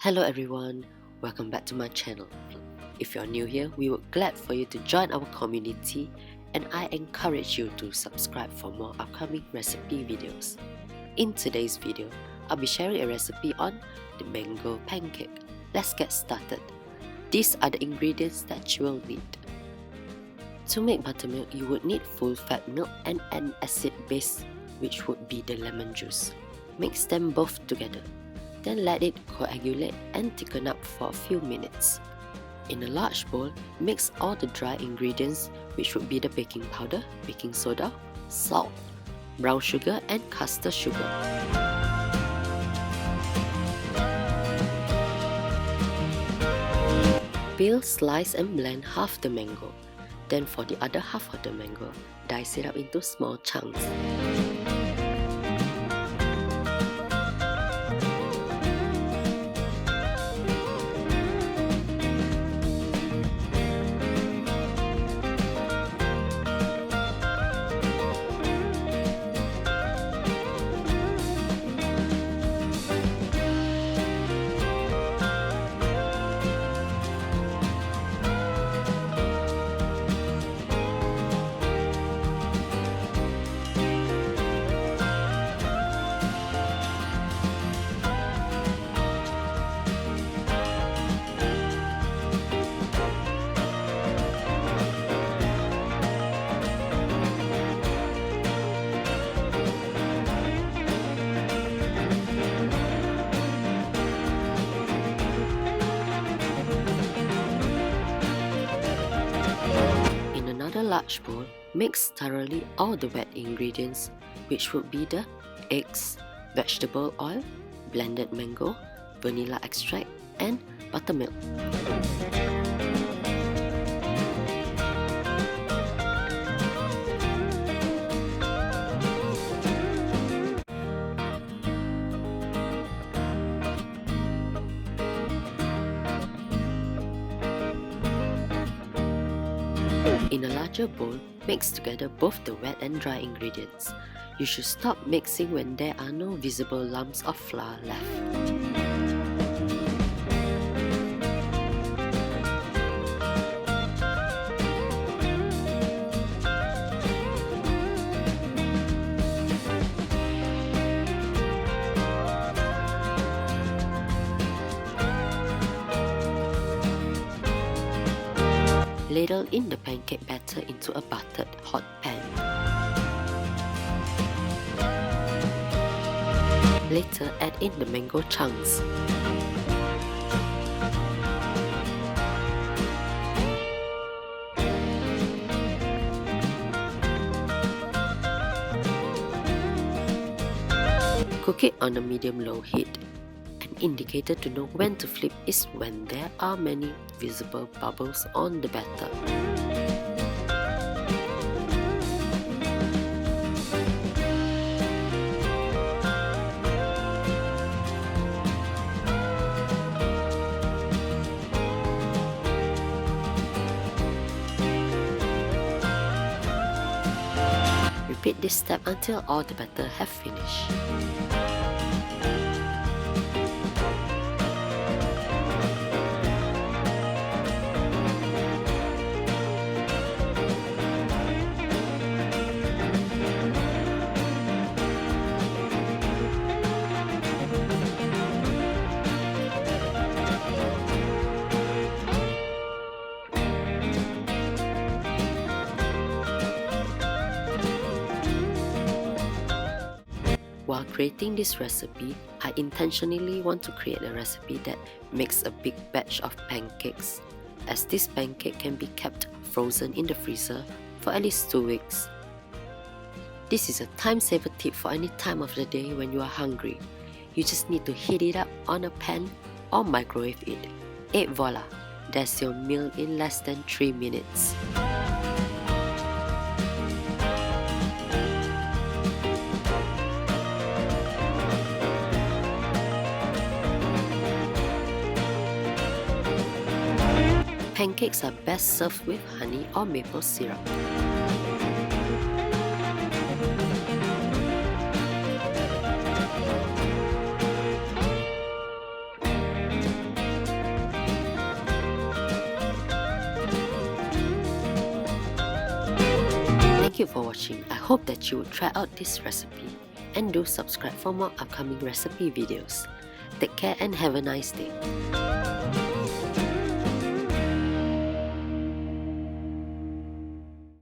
Hello everyone, welcome back to my channel. If you're new here, we would glad for you to join our community and I encourage you to subscribe for more upcoming recipe videos. In today's video, I'll be sharing a recipe on the mango pancake. Let's get started. These are the ingredients that you will need. To make buttermilk, you would need full fat milk and an acid base, which would be the lemon juice. Mix them both together. Then let it coagulate and thicken up for a few minutes. In a large bowl, mix all the dry ingredients, which would be the baking powder, baking soda, salt, brown sugar and caster sugar. Peel, slice and blend half the mango. Then for the other half of the mango, dice it up into small chunks. In a large bowl, mix thoroughly all the wet ingredients, which would be the eggs, vegetable oil, blended mango, vanilla extract, and buttermilk. In a larger bowl, mix together both the wet and dry ingredients. You should stop mixing when there are no visible lumps of flour left. Ladle in the pancake batter into a buttered hot pan. Later, add in the mango chunks. Cook it on a medium-low heat. An indicator to know when to flip is when there are many visible bubbles on the batter. Repeat this step until all the batter have finished. While creating this recipe, I intentionally want to create a recipe that makes a big batch of pancakes, as this pancake can be kept frozen in the freezer for at least 2 weeks. This is a time saver tip for any time of the day when you are hungry. You just need to heat it up on a pan or microwave it. And voila! That's your meal in less than 3 minutes. Pancakes are best served with honey or maple syrup. Thank you for watching. I hope that you will try out this recipe and do subscribe for more upcoming recipe videos. Take care and have a nice day.